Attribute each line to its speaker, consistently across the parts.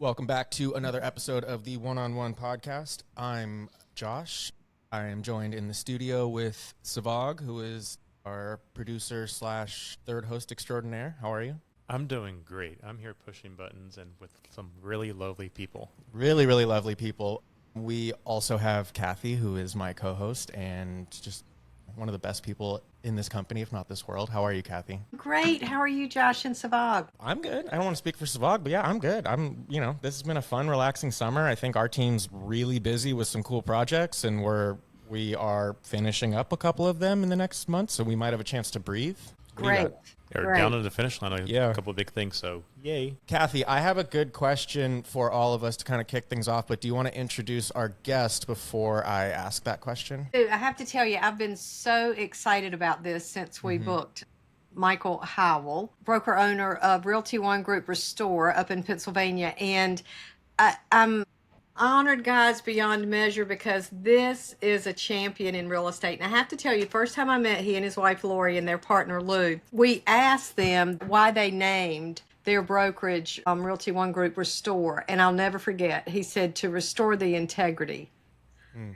Speaker 1: Welcome back to another episode of the One-on-One podcast. I'm Josh. I am joined in the studio with Savag, who is our producer slash third host extraordinaire. How are you?
Speaker 2: I'm doing great. I'm here pushing buttons and with some really lovely people.
Speaker 1: Really, really lovely people. We also have Kathy, who is my co-host and just one of the best people in this company, if not this world. How are you, Kathy?
Speaker 3: Great. How are you, Josh and Savag?
Speaker 1: I'm good. I don't want to speak for Savag, but yeah, I'm good. This has been a fun, relaxing summer. I think our team's really busy with some cool projects, and we are finishing up a couple of them in the next month, so we might have a chance to breathe.
Speaker 3: Great.
Speaker 2: They're down to the finish line. A couple of big things, so yay.
Speaker 1: Kathy, I have a good question for all of us to kind of kick things off, but do you want to introduce our guest before I ask that question?
Speaker 3: I have to tell you, I've been so excited about this since we booked Michael Howell, broker owner of Realty ONE Group Restore up in Pennsylvania. And I'm honored, guys, beyond measure, because this is a champion in real estate. And I have to tell you, first time I met he and his wife Lori and their partner Lou, we asked them why they named their brokerage Realty ONE Group Restore. And I'll never forget, he said, to restore the integrity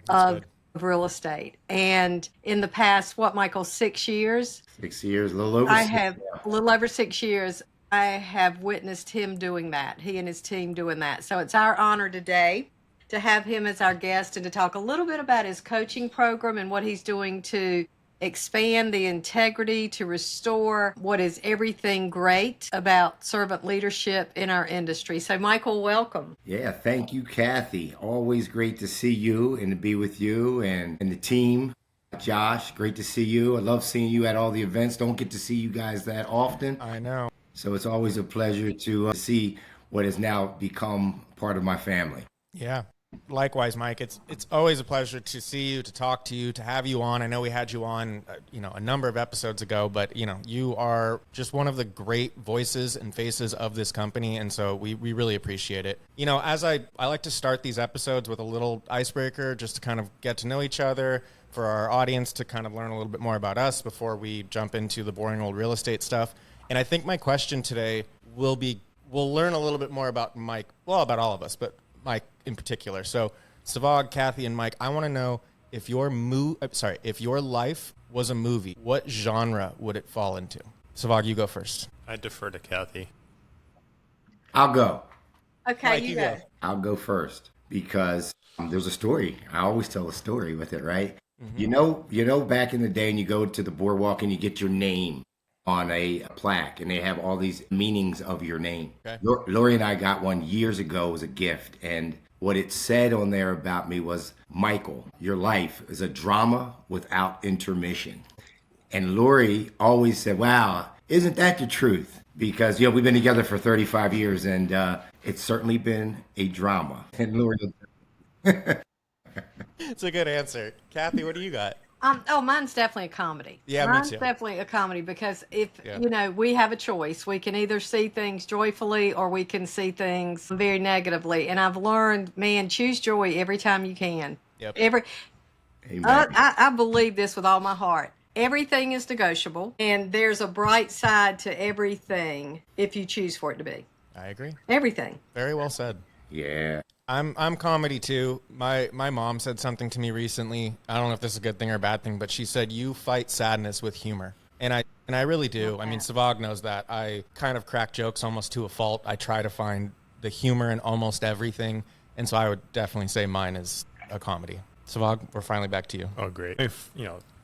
Speaker 3: of real estate. And in the past, Michael, 6 years?
Speaker 4: 6 years, a little over.
Speaker 3: A little over 6 years. I have witnessed him doing that, he and his team doing that. So it's our honor today to have him as our guest and to talk a little bit about his coaching program and what he's doing to expand the integrity, to restore what is everything great about servant leadership in our industry. So Michael, welcome.
Speaker 4: Yeah, thank you, Kathy. Always great to see you and to be with you and the team. Josh, great to see you. I love seeing you at all the events. Don't get to see you guys that often.
Speaker 1: I know.
Speaker 4: So it's always a pleasure to see what has now become part of my family.
Speaker 1: Yeah. Likewise, Mike. It's always a pleasure to see you, to talk to you, to have you on. I know we had you on, a number of episodes ago, but, you are just one of the great voices and faces of this company, and so we really appreciate it. As I like to start these episodes with a little icebreaker just to kind of get to know each other, for our audience to kind of learn a little bit more about us before we jump into the boring old real estate stuff. And I think my question today we'll learn a little bit more about Mike, well, about all of us, but Mike in particular. So Savag, Kathy, and Mike, I want to know if your life was a movie, what genre would it fall into? Savag, you go first.
Speaker 2: I defer to Kathy.
Speaker 4: I'll go.
Speaker 3: Okay,
Speaker 1: Mike,
Speaker 3: you go.
Speaker 4: I'll go first because there's a story. I always tell a story with it, right? Mm-hmm. Back in the day, and you go to the boardwalk and you get your name on a plaque, and they have all these meanings of your name. Okay. Lori and I got one years ago as a gift, and what it said on there about me was, Michael, your life is a drama without intermission. And Lori always said, wow, isn't that the truth? Because, we've been together for 35 years, and it's certainly been a drama. And Lori...
Speaker 1: It's a good answer. Kathy, what do you got?
Speaker 3: Mine's definitely a comedy.
Speaker 1: Yeah,
Speaker 3: mine's
Speaker 1: me too.
Speaker 3: Definitely a comedy because we have a choice. We can either see things joyfully or we can see things very negatively. And I've learned, man, choose joy every time you can.
Speaker 1: Yep.
Speaker 4: Amen.
Speaker 3: I believe this with all my heart. Everything is negotiable, and there's a bright side to everything if you choose for it to be.
Speaker 1: I agree.
Speaker 3: Everything.
Speaker 1: Very well said.
Speaker 4: Yeah.
Speaker 1: I'm comedy too. My mom said something to me recently. I don't know if this is a good thing or a bad thing, but she said you fight sadness with humor. And I really do.
Speaker 3: Okay.
Speaker 1: I mean, Savag knows that. I kind of crack jokes almost to a fault. I try to find the humor in almost everything. And so I would definitely say mine is a comedy. Savag, we're finally back to you.
Speaker 2: Oh, great. If,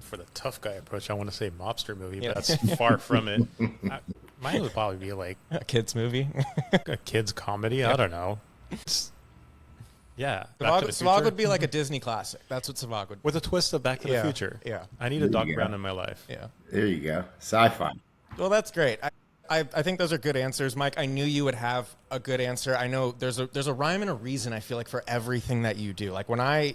Speaker 2: for the tough guy approach, I want to say mobster movie, but that's far from it. Mine would probably be like
Speaker 1: A kid's movie.
Speaker 2: a kid's comedy. I don't know. Yeah.
Speaker 1: Savag would be like a Disney classic. That's what Savag would be.
Speaker 2: With a twist of Back to the Future.
Speaker 1: Yeah.
Speaker 2: I need a Doc Brown in my life.
Speaker 1: Yeah.
Speaker 4: There you go. Sci-fi.
Speaker 1: Well, that's great. I think those are good answers, Mike. I knew you would have a good answer. I know there's a rhyme and a reason, I feel like, for everything that you do. Like when I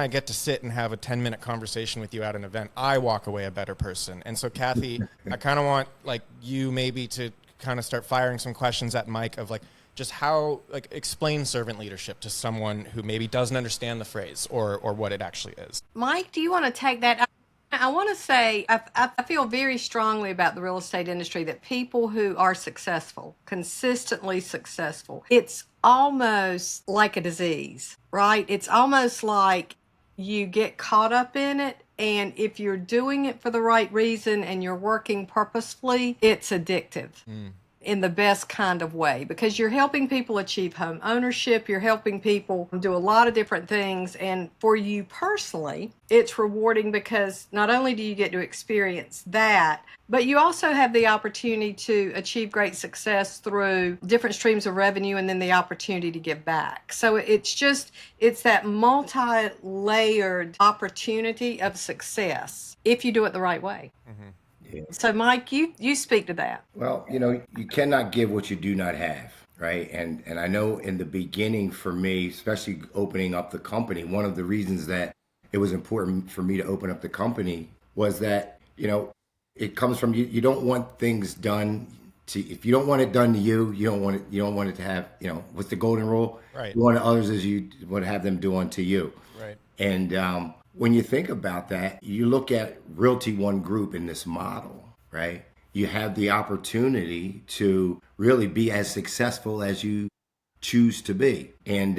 Speaker 1: get to sit and have a 10-minute conversation with you at an event, I walk away a better person. And so, Kathy, I kind of want you maybe to kind of start firing some questions at Mike of just how, explain servant leadership to someone who maybe doesn't understand the phrase or what it actually is.
Speaker 3: Mike, do you want to take that? I want to say I feel very strongly about the real estate industry that people who are successful, consistently successful, it's almost like a disease, right? It's almost like you get caught up in it. And if you're doing it for the right reason and you're working purposefully, it's addictive in the best kind of way, because you're helping people achieve home ownership. You're helping people do a lot of different things. And for you personally, it's rewarding because not only do you get to experience that, but you also have the opportunity to achieve great success through different streams of revenue and then the opportunity to give back. So it's that multi-layered opportunity of success if you do it the right way.
Speaker 4: Yeah.
Speaker 3: So, Mike, you speak to that.
Speaker 4: Well, you cannot give what you do not have, right? And I know in the beginning for me, especially opening up the company, one of the reasons that it was important for me to open up the company was that, it comes from you. You don't want things done to, if you don't want it done to you, you don't want it to have, what's the golden rule?
Speaker 1: Right.
Speaker 4: You want others as you would have them do unto you.
Speaker 1: Right.
Speaker 4: And when you think about that, you look at Realty ONE Group in this model, right? You have the opportunity to really be as successful as you choose to be. And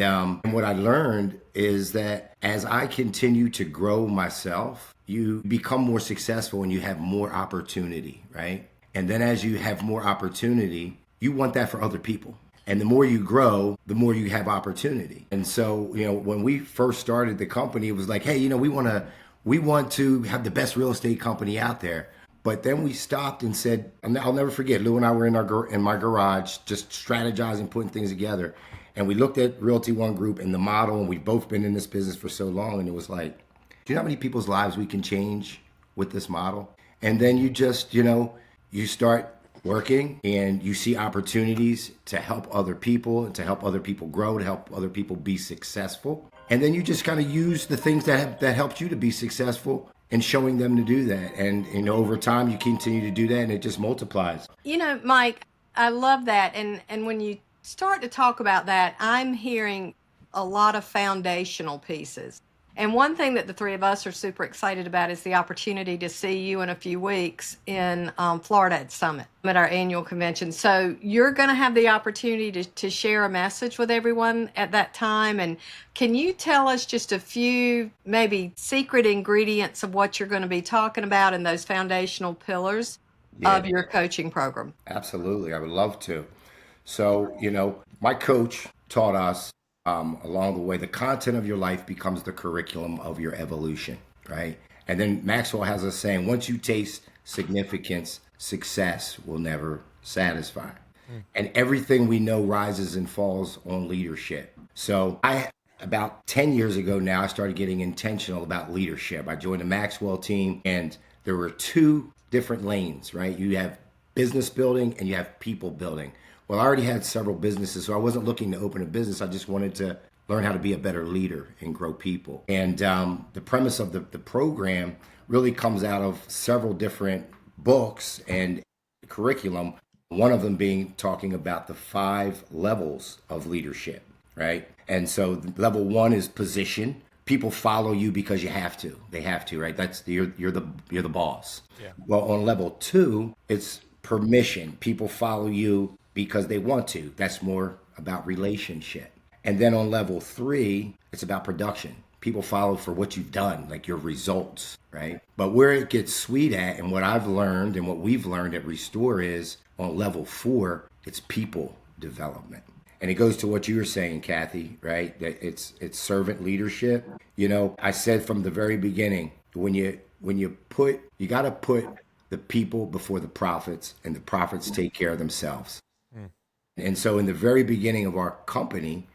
Speaker 4: what I learned is that as I continue to grow myself, you become more successful and you have more opportunity, right? And then as you have more opportunity, you want that for other people. And the more you grow, the more you have opportunity. And so, when we first started the company, it was like, hey, we want to have the best real estate company out there. But then we stopped and said, I'll never forget, Lou and I were in my garage, just strategizing, putting things together. And we looked at Realty ONE Group and the model, and we've both been in this business for so long. And it was like, do you know how many people's lives we can change with this model? And then you just, you start working and you see opportunities to help other people and to help other people grow, to help other people be successful. And then you just kind of use the things that helped you to be successful and showing them to do that. And over time, you continue to do that and it just multiplies.
Speaker 3: Mike, I love that. And when you start to talk about that, I'm hearing a lot of foundational pieces. And one thing that the three of us are super excited about is the opportunity to see you in a few weeks in Florida at Summit at our annual convention. So you're going to have the opportunity to share a message with everyone at that time. And can you tell us just a few maybe secret ingredients of what you're going to be talking about and those foundational pillars of your coaching program?
Speaker 4: Absolutely. I would love to. So, my coach taught us along the way, the content of your life becomes the curriculum of your evolution, right? And then Maxwell has a saying, once you taste significance, success will never satisfy. And everything we know rises and falls on leadership. So about 10 years ago now, I started getting intentional about leadership. I joined the Maxwell team, and there were two different lanes, right? You have business building and you have people building. Well, I already had several businesses, so I wasn't looking to open a business. I just wanted to learn how to be a better leader and grow people. And the premise of the program really comes out of several different books and curriculum, one of them being talking about the 5 levels of leadership, right? And so level 1 is position. People follow you because you have to. They have to, right? That's you're the boss. Yeah. Well, on level 2, it's permission. People follow you because they want to. That's more about relationship. And then on level 3, it's about production. People follow for what you've done, like your results, right? But where it gets sweet at, and what I've learned and what we've learned at Restore is on level 4, it's people development. And it goes to what you were saying, Kathy, right? That it's servant leadership. I said from the very beginning, when you got to put the people before the profits, and the profits take care of themselves. And so in the very beginning of our company,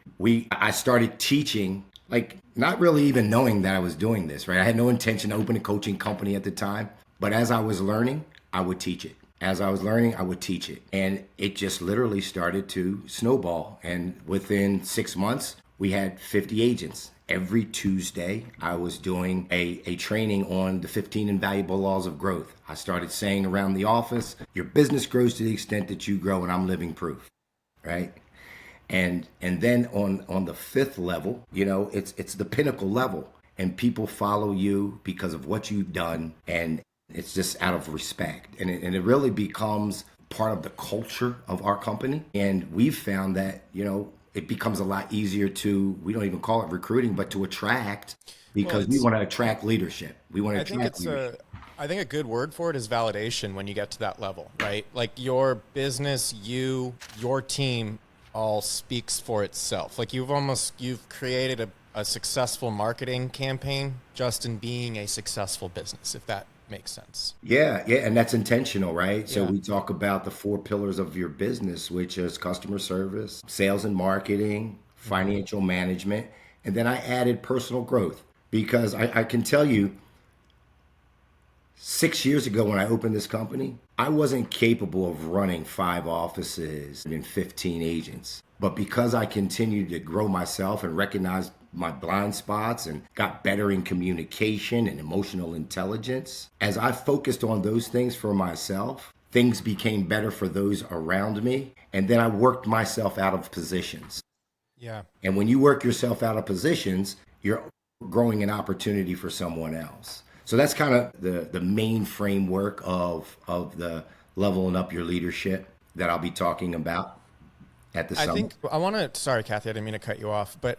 Speaker 4: I started teaching, like not really even knowing that I was doing this, right? I had no intention to open a coaching company at the time, but as I was learning, I would teach it. As I was learning, I would teach it. And it just literally started to snowball. And within 6 months, we had 50 agents. Every Tuesday, I was doing a training on the 15 invaluable laws of growth. I started saying around the office, your business grows to the extent that you grow, and I'm living proof. Right. And then on the 5th level, it's the pinnacle level, and people follow you because of what you've done. And it's just out of respect. And it really becomes part of the culture of our company. And we've found that, it becomes a lot easier to, we don't even call it recruiting, but to attract, because we
Speaker 1: it's-
Speaker 4: want to attract leadership. We want to
Speaker 1: I think
Speaker 4: attract
Speaker 1: it's
Speaker 4: leadership.
Speaker 1: I think a good word for it is validation when you get to that level, right? Like your business, your team all speaks for itself. Like you've created a successful marketing campaign just in being a successful business, if that makes sense.
Speaker 4: Yeah, yeah, and that's intentional, right? So
Speaker 1: Yeah.
Speaker 4: we talk about the 4 pillars of your business, which is customer service, sales and marketing, financial management, and then I added personal growth, because I can tell you, 6 years ago when I opened this company, I wasn't capable of running 5 offices and 15 agents. But because I continued to grow myself and recognize my blind spots and got better in communication and emotional intelligence, as I focused on those things for myself, things became better for those around me. And then I worked myself out of positions.
Speaker 1: Yeah.
Speaker 4: And when you work yourself out of positions, you're growing an opportunity for someone else. So that's kind of the main framework of the leveling up your leadership that I'll be talking about at the summit.
Speaker 1: I think I want to, sorry, Kathy, I didn't mean to cut you off, but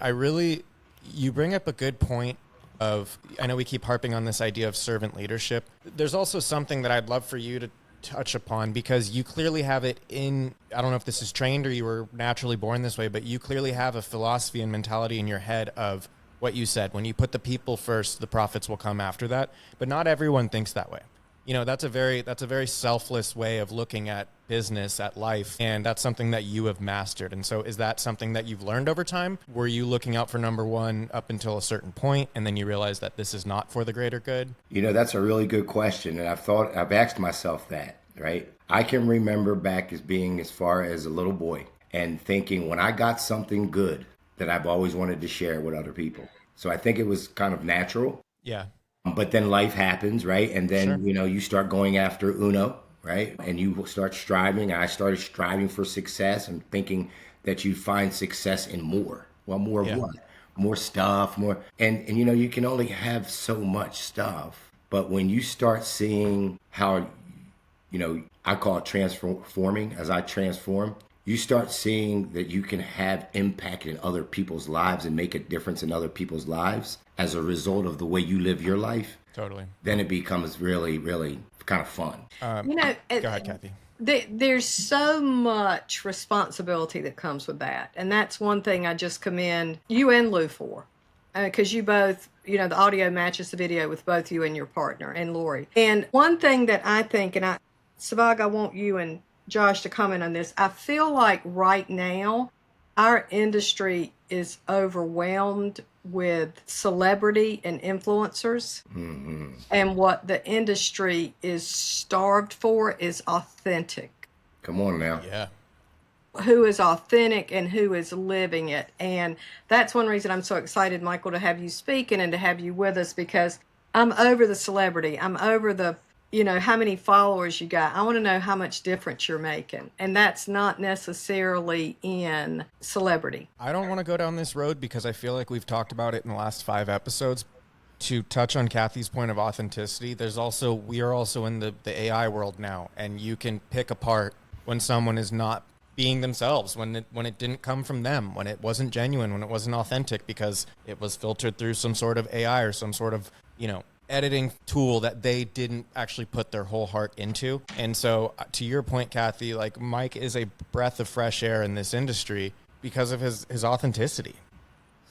Speaker 1: you bring up a good point I know we keep harping on this idea of servant leadership. There's also something that I'd love for you to touch upon, because you clearly have it I don't know if this is trained or you were naturally born this way, but you clearly have a philosophy and mentality in your head of what you said. When you put the people first, the profits will come after that. But not everyone thinks that way. That's a very selfless way of looking at business, at life, and that's something that you have mastered. And so is that something that you've learned over time? Were you looking out for number one up until a certain point, and then you realized that this is not for the greater good?
Speaker 4: That's a really good question, and I've asked myself that, right? I can remember back as far as a little boy and thinking, when I got something good, that I've always wanted to share with other people. So I think it was kind of natural.
Speaker 1: Yeah.
Speaker 4: But then life happens, right? And then,
Speaker 1: Sure.
Speaker 4: you start going after uno, right? And you start striving. I started striving for success and thinking that you find success in more. Well, more of what? More stuff, more. And you can only have so much stuff. But when you start seeing how, I call it transforming, as I transform, you start seeing that you can have impact in other people's lives and make a difference in other people's lives as a result of the way you live your life.
Speaker 1: Totally.
Speaker 4: Then it becomes really, really kind of fun.
Speaker 1: Go ahead, Kathy.
Speaker 3: There's so much responsibility that comes with that. And that's one thing I just commend you and Lou for. Because you both, the audio matches the video with both you and your partner and Lori. And one thing that I think, and Savag, I want you and Josh to comment on this. I feel like right now our industry is overwhelmed with celebrity and influencers.
Speaker 4: Mm-hmm.
Speaker 3: And what the industry is starved for is authentic.
Speaker 4: Come on now.
Speaker 1: Yeah.
Speaker 3: Who is authentic and who is living it. And that's one reason I'm so excited, Michael, to have you speaking and to have you with us, because I'm over the celebrity. I'm over the how many followers you got. I want to know how much difference you're making. And that's not necessarily in celebrity.
Speaker 1: I don't want to go down this road because I feel like we've talked about it in the last 5 episodes. To touch on Kathy's point of authenticity, we are also in the AI world now, and you can pick apart when someone is not being themselves, when it didn't come from them, when it wasn't genuine, when it wasn't authentic because it was filtered through some sort of AI or some sort of, editing tool that they didn't actually put their whole heart into. And so to your point, Kathy, like Mike is a breath of fresh air in this industry because of his authenticity.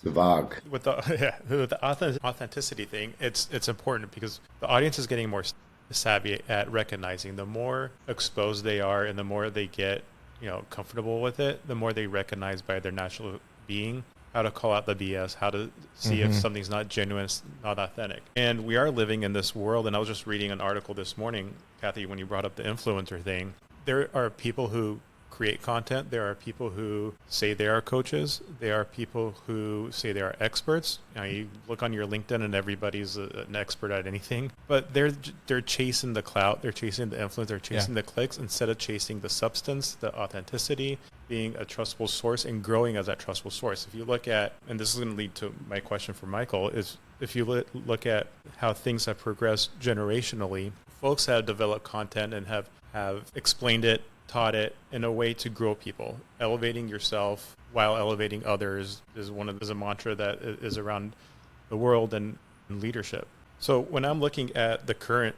Speaker 4: Savag.
Speaker 2: With the authenticity thing, it's important because the audience is getting more savvy at recognizing. The more exposed they are and the more they get comfortable with it, the more they recognize by their natural being how to call out the BS, how to see if something's not genuine, not authentic. And we are living in this world, and I was just reading an article this morning, Kathy, when you brought up the influencer thing. There are people who create content. There are people who say they are coaches. There are people who say they are experts. You look on your LinkedIn and everybody's an expert at anything, but they're chasing the clout. They're chasing the influence. They're chasing the clicks instead of chasing the substance, the authenticity, being a trustful source and growing as that trustful source. If you look at, and this is going to lead to my question for Michael, is if you look at how things have progressed generationally, folks have developed content and have explained it taught it in a way to grow people. Elevating yourself while elevating others is is a mantra that is around the world and leadership. So when I'm looking at the current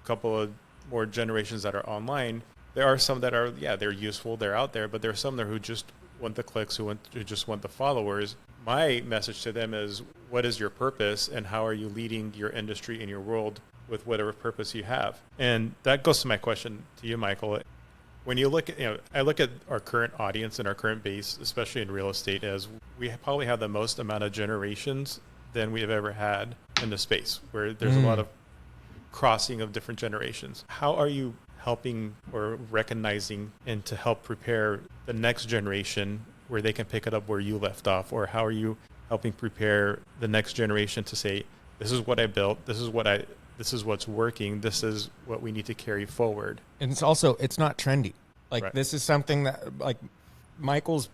Speaker 2: couple of more generations that are online, there are some that are, they're useful, they're out there, but there are some there who just want the clicks, who just want the followers. My message to them is, what is your purpose, and how are you leading your industry and your world with whatever purpose you have? And that goes to my question to you, Michael. When you look at, I look at our current audience and our current base, especially in real estate, as we probably have the most amount of generations than we have ever had in the space, where there's a lot of crossing of different generations. How are you helping or recognizing and to help prepare the next generation where they can pick it up where you left off? Or how are you helping prepare the next generation to say, this is what I built, this is what's working, this is what we need to carry forward?
Speaker 1: And it's not trendy. Like,
Speaker 2: Right.
Speaker 1: This is something that, like, Michael's,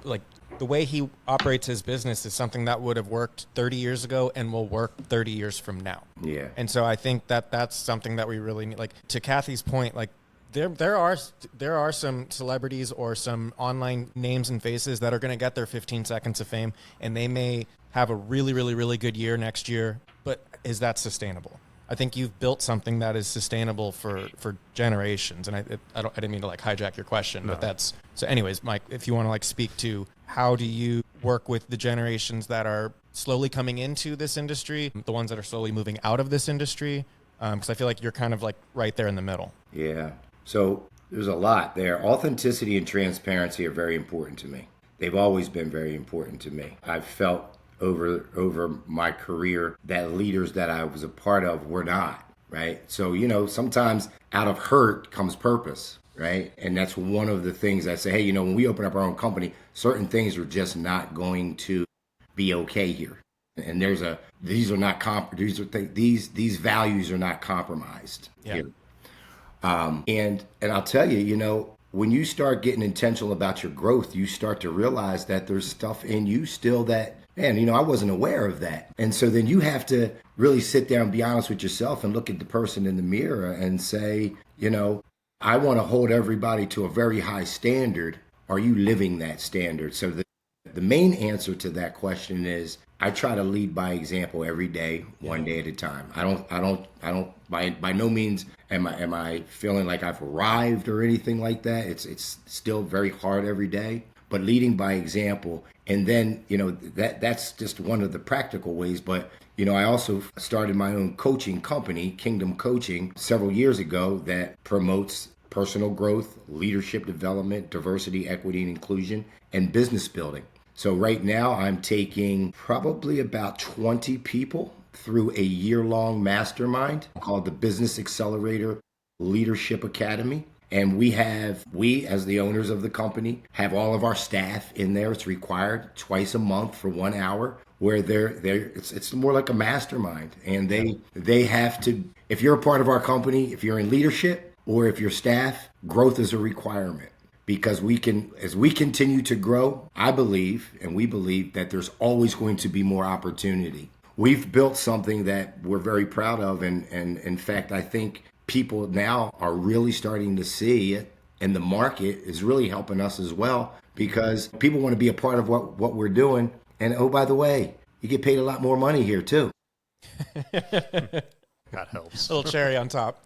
Speaker 1: like, the way he operates his business is something that would have worked 30 years ago and will work 30 years from now.
Speaker 4: Yeah.
Speaker 1: And so I think that that's something that we really need. Like, to Kathy's point, like, there are some celebrities or some online names and faces that are going to get their 15 seconds of fame, and they may have a really, really, really good year next year. But is that sustainable? I think you've built something that is sustainable for generations. And I didn't mean to like hijack your question, but that's so. Anyways, Mike, if you want to like speak to how do you work with the generations that are slowly coming into this industry, the ones that are slowly moving out of this industry, because I feel like you're kind of like right there in the middle.
Speaker 4: Yeah. So there's a lot there. Authenticity and transparency are very important to me. They've always been very important to me. I've felt over my career that leaders that I was a part of were not, right? So, sometimes out of hurt comes purpose, right? And that's one of the things I say, hey, when we open up our own company, certain things are just not going to be okay here. And these values are not compromised here. And I'll tell you, when you start getting intentional about your growth, you start to realize that there's stuff in you still that, man, I wasn't aware of that. And so then you have to really sit down and be honest with yourself and look at the person in the mirror and say, I want to hold everybody to a very high standard. Are you living that standard? So the main answer to that question is I try to lead by example every day, one day at a time. I don't by no means am I feeling like I've arrived or anything like that. It's still very hard every day, but leading by example. And then, that's just one of the practical ways. But, I also started my own coaching company, Kingdom Coaching, several years ago that promotes personal growth, leadership development, diversity, equity, and inclusion, and business building. So right now I'm taking probably about 20 people through a year-long mastermind called the Business Accelerator Leadership Academy. And we as the owners of the company have all of our staff in there. It's required twice a month for 1 hour where it's more like a mastermind. And they have to, if you're a part of our company, if you're in leadership or if you're staff, growth is a requirement. Because as we continue to grow, I believe, and we believe that there's always going to be more opportunity. We've built something that we're very proud of. And in fact, I think people now are really starting to see it, and the market is really helping us as well because people want to be a part of what we're doing. And oh, by the way, you get paid a lot more money here too.
Speaker 2: That helps.
Speaker 1: A little cherry on top.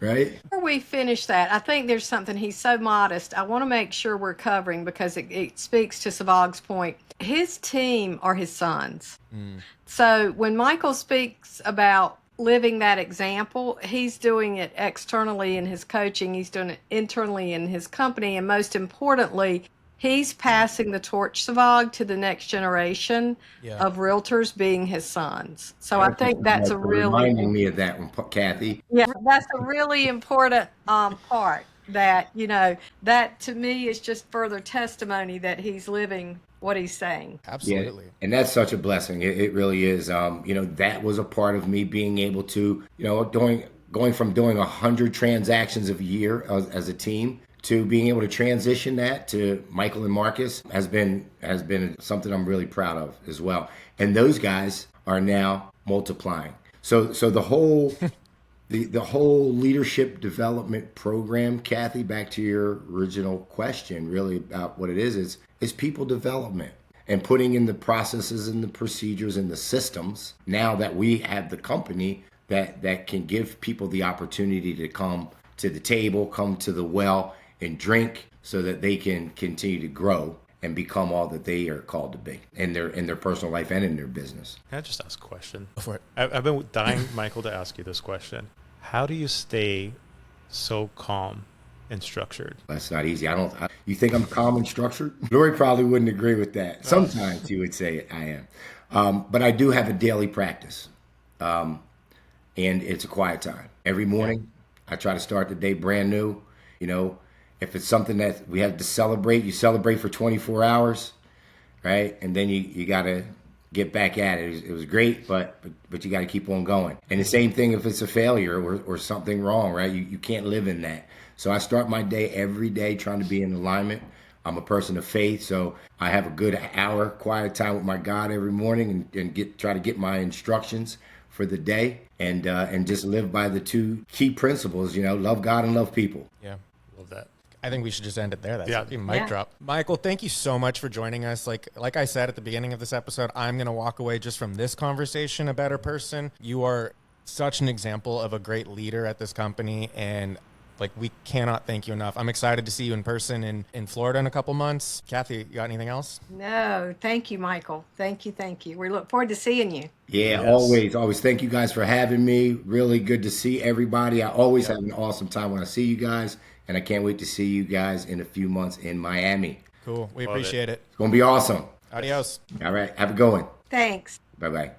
Speaker 4: Right?
Speaker 3: Before we finish that, I think there's something he's so modest. I want to make sure we're covering because it speaks to Savag's point. His team are his sons. So when Michael speaks about living that example, he's doing it externally in his coaching. He's doing it internally in his company. And most importantly, he's passing the torch, Savag, to the next generation of realtors being his sons. So I think that's a really...
Speaker 4: reminding me of that one, Kathy.
Speaker 3: Yeah, that's a really important part that, that to me is just further testimony that he's living what he's saying.
Speaker 1: Absolutely.
Speaker 4: Yeah, and that's such a blessing. It really is. That was a part of me being able to, going from doing 100 transactions a year as a team to being able to transition that to Michael and Marcus has been something I'm really proud of as well. And those guys are now multiplying. So the whole the whole leadership development program, Kathy, back to your original question, really about what it is people development and putting in the processes and the procedures and the systems now that we have the company that can give people the opportunity to come to the table, come to the well and drink so that they can continue to grow and become all that they are called to be in their personal life and in their business.
Speaker 2: Can I just ask a question?
Speaker 1: Go for it.
Speaker 2: I've been dying, Michael, to ask you this question. How do you stay so calm and structured?
Speaker 4: That's not easy. You think I'm calm and structured? Lori probably wouldn't agree with that. Sometimes he would say I am. But I do have a daily practice. And it's a quiet time. Every morning, I try to start the day brand new. You know, if it's something that we have to celebrate, you celebrate for 24 hours, right? And then you got to get back at it. It was great, but you got to keep on going. And the same thing if it's a failure or something wrong, right? You can't live in that. So I start my day every day trying to be in alignment. I'm a person of faith, so I have a good hour quiet time with my God every morning and try to get my instructions for the day and just live by the two key principles, love God and love people.
Speaker 1: Yeah.
Speaker 2: Love that.
Speaker 1: I think we should just end it there. That's
Speaker 2: Yeah.
Speaker 1: a mic drop. Michael, thank you so much for joining us. Like I said at the beginning of this episode, I'm going to walk away just from this conversation a better person. You are such an example of a great leader at this company, and we cannot thank you enough. I'm excited to see you in person in Florida in a couple months. Kathy, you got anything else?
Speaker 3: No, thank you, Michael. Thank you. We look forward to seeing you.
Speaker 4: Yeah,
Speaker 2: Yes.
Speaker 4: always. Thank you guys for having me. Really good to see everybody. I always have an awesome time when I see you guys, and I can't wait to see you guys in a few months in Miami.
Speaker 1: Cool. We
Speaker 2: Love
Speaker 1: appreciate it.
Speaker 4: It's going to be awesome.
Speaker 1: Adios.
Speaker 4: All right, have a good one.
Speaker 3: Thanks.
Speaker 4: Bye-bye.